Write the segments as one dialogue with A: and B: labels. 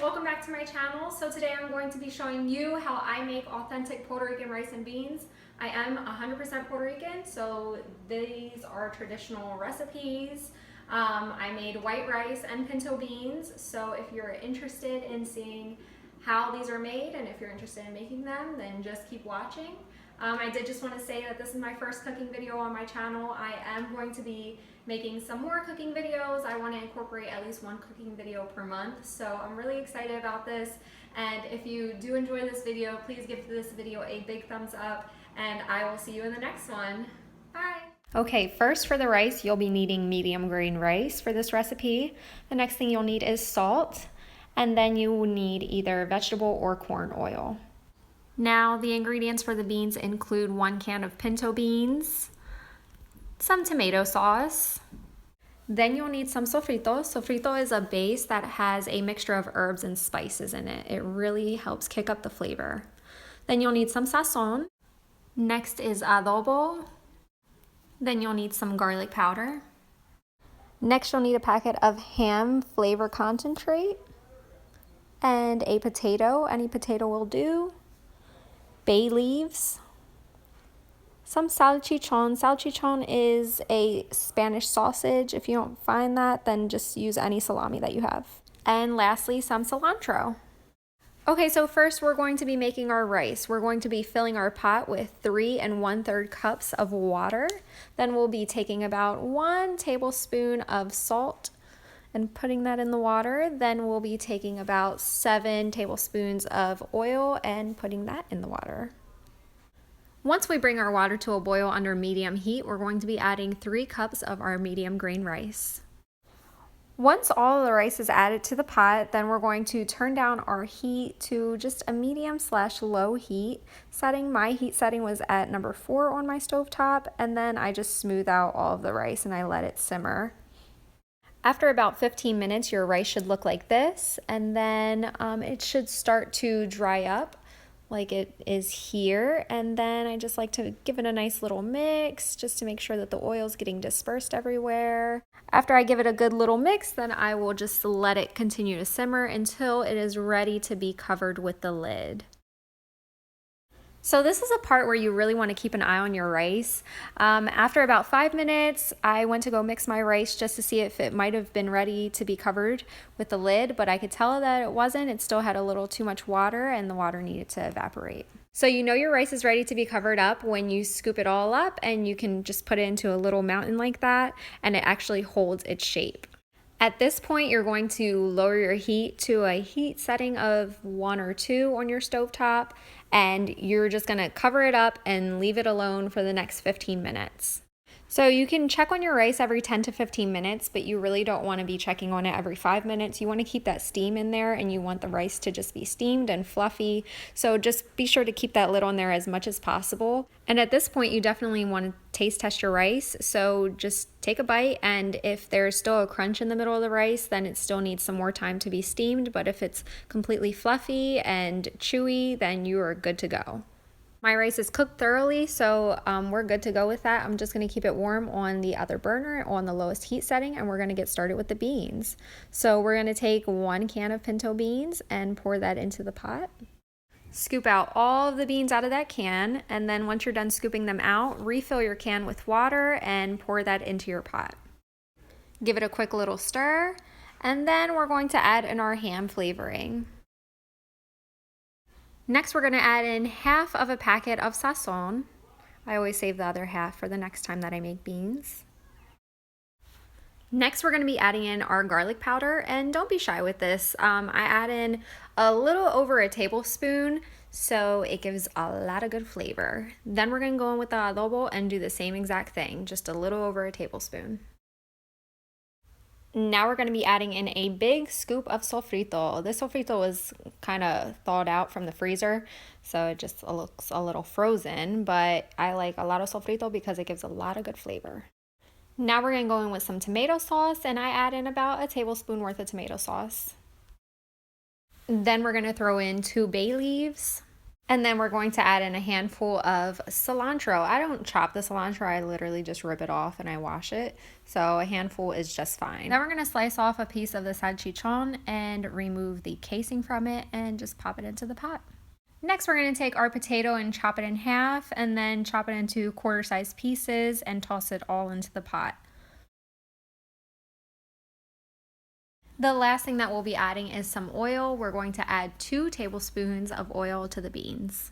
A: welcome back to my channel. So today I'm going to be showing you how I make authentic Puerto Rican rice and beans. I am 100% Puerto Rican, so these are traditional recipes. I made white rice and pinto beans, so if you're interested in seeing how these are made and if you're interested in making them, then just keep watching. I did just want to say that this is my first cooking video on my channel. I am going to be making some more cooking videos. I want to incorporate at least one cooking video per month, so I'm really excited about this. And if you do enjoy this video, please give this video a big thumbs up, and I will see you in the next one. Bye! Okay, first for the rice, you'll be needing medium grain rice for this recipe. The next thing you'll need is salt, and then you will need either vegetable or corn oil. Now, the ingredients for the beans include 1 can of pinto beans, some tomato sauce. Then you'll need some sofrito. Sofrito is a base that has a mixture of herbs and spices in it. It really helps kick up the flavor. Then you'll need some sazon. Next is adobo. Then you'll need some garlic powder. Next, you'll need a packet of ham flavor concentrate and a potato. Any potato will do. Bay leaves, some salchichon. Salchichon is a Spanish sausage. If you don't find that, then just use any salami that you have. And lastly, some cilantro. Okay, so first we're going to be making our rice. We're going to be filling our pot with 3 1/3 cups of water. Then we'll be taking about 1 tablespoon of salt and putting that in the water. Then we'll be taking about 7 tablespoons of oil and putting that in the water. Once we bring our water to a boil under medium heat, we're going to be adding 3 cups of our medium grain rice. Once all of the rice is added to the pot, then we're going to turn down our heat to just a medium/low heat setting. My heat setting was at number 4 on my stovetop, and then I just smooth out all of the rice and I let it simmer. After about 15 minutes, your rice should look like this, and then it should start to dry up like it is here. And then I just like to give it a nice little mix just to make sure that the oil is getting dispersed everywhere. After I give it a good little mix, then I will just let it continue to simmer until it is ready to be covered with the lid. So this is a part where you really want to keep an eye on your rice. After about 5 minutes, I went to go mix my rice just to see if it might have been ready to be covered with the lid, but I could tell that it wasn't. It still had a little too much water and the water needed to evaporate. So you know your rice is ready to be covered up when you scoop it all up, and you can just put it into a little mountain like that, and it actually holds its shape. At this point, you're going to lower your heat to a heat setting of 1 or 2 on your stovetop, and you're just going to cover it up and leave it alone for the next 15 minutes. So you can check on your rice every 10 to 15 minutes, but you really don't want to be checking on it every 5 minutes. You want to keep that steam in there, and you want the rice to just be steamed and fluffy. So just be sure to keep that lid on there as much as possible. And at this point, you definitely want to taste test your rice. So just take a bite, and if there's still a crunch in the middle of the rice, then it still needs some more time to be steamed. But if it's completely fluffy and chewy, then you are good to go. My rice is cooked thoroughly, so we're good to go with that. I'm just going to keep it warm on the other burner on the lowest heat setting, and we're going to get started with the beans. So we're going to take 1 can of pinto beans and pour that into the pot. Scoop out all of the beans out of that can, and then once you're done scooping them out, refill your can with water and pour that into your pot. Give it a quick little stir, and then we're going to add in our ham flavoring. Next, we're going to add in half of a packet of sazon. I always save the other half for the next time that I make beans. Next, we're going to be adding in our garlic powder, and don't be shy with this. I add in a little over a tablespoon, so it gives a lot of good flavor. Then we're going to go in with the adobo and do the same exact thing, just a little over a tablespoon. Now we're going to be adding in a big scoop of sofrito. This sofrito was kind of thawed out from the freezer, so it just looks a little frozen, but I like a lot of sofrito because it gives a lot of good flavor. Now we're going to go in with some tomato sauce, and I add in about a tablespoon worth of tomato sauce. Then we're going to throw in 2 bay leaves, And then we're going to add in a handful of cilantro. I don't chop the cilantro, I literally just rip it off and I wash it. So a handful is just fine. Then we're gonna slice off a piece of the salchichon and remove the casing from it and just pop it into the pot. Next, we're gonna take our potato and chop it in half and then chop it into quarter-sized pieces and toss it all into the pot. The last thing that we'll be adding is some oil. We're going to add 2 tablespoons of oil to the beans.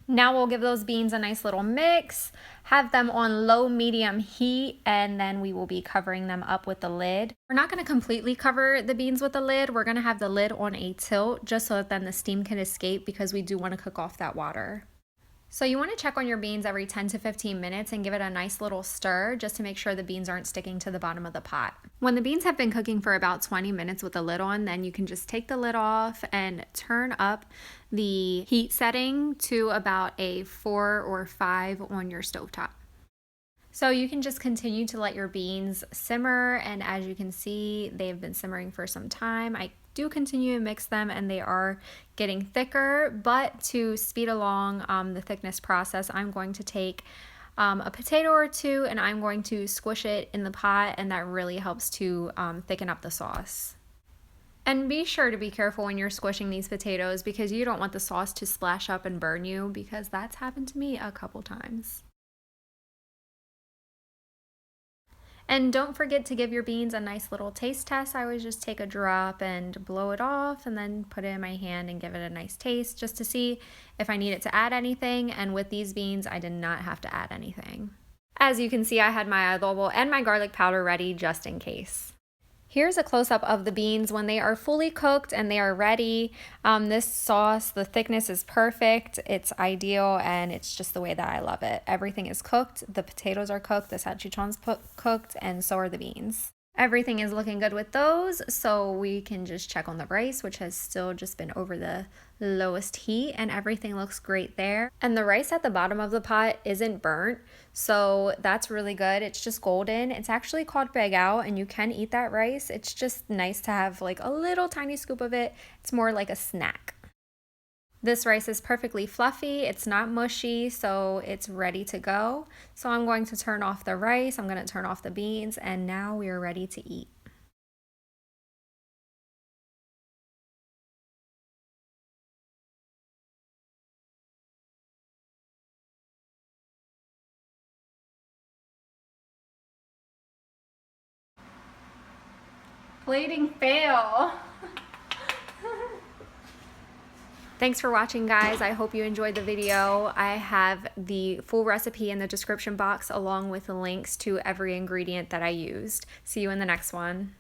A: Now we'll give those beans a nice little mix, have them on low-medium heat, and then we will be covering them up with the lid. We're not going to completely cover the beans with the lid. We're going to have the lid on a tilt just so that then the steam can escape because we do want to cook off that water. So you want to check on your beans every 10 to 15 minutes and give it a nice little stir just to make sure the beans aren't sticking to the bottom of the pot. When the beans have been cooking for about 20 minutes with the lid on, then you can just take the lid off and turn up the heat setting to about a 4 or 5 on your stovetop. So you can just continue to let your beans simmer, and as you can see, they've been simmering for some time. I do continue to mix them and they are getting thicker, but to speed along the thickness process, I'm going to take a potato or 2 and I'm going to squish it in the pot, and that really helps to thicken up the sauce. And be sure to be careful when you're squishing these potatoes because you don't want the sauce to splash up and burn you, because that's happened to me a couple times. And don't forget to give your beans a nice little taste test. I always just take a drop and blow it off and then put it in my hand and give it a nice taste just to see if I need it to add anything. And with these beans, I did not have to add anything. As you can see, I had my adobo and my garlic powder ready just in case. Here's a close-up of the beans when they are fully cooked and they are ready. This sauce, the thickness is perfect. It's ideal, and it's just the way that I love it. Everything is cooked. The potatoes are cooked, the salchichon's cooked, and so are the beans. Everything is looking good with those, so we can just check on the rice, which has still just been over the lowest heat, and everything looks great there. And the rice at the bottom of the pot isn't burnt, so that's really good. It's just golden. It's actually called bagao, and you can eat that rice. It's just nice to have like a little tiny scoop of it. It's more like a snack. This rice is perfectly fluffy, it's not mushy, so it's ready to go. So I'm going to turn off the rice, I'm going to turn off the beans, and now we are ready to eat. Plating fail. Thanks for watching, guys. I hope you enjoyed the video. I have the full recipe in the description box along with the links to every ingredient that I used. See you in the next one.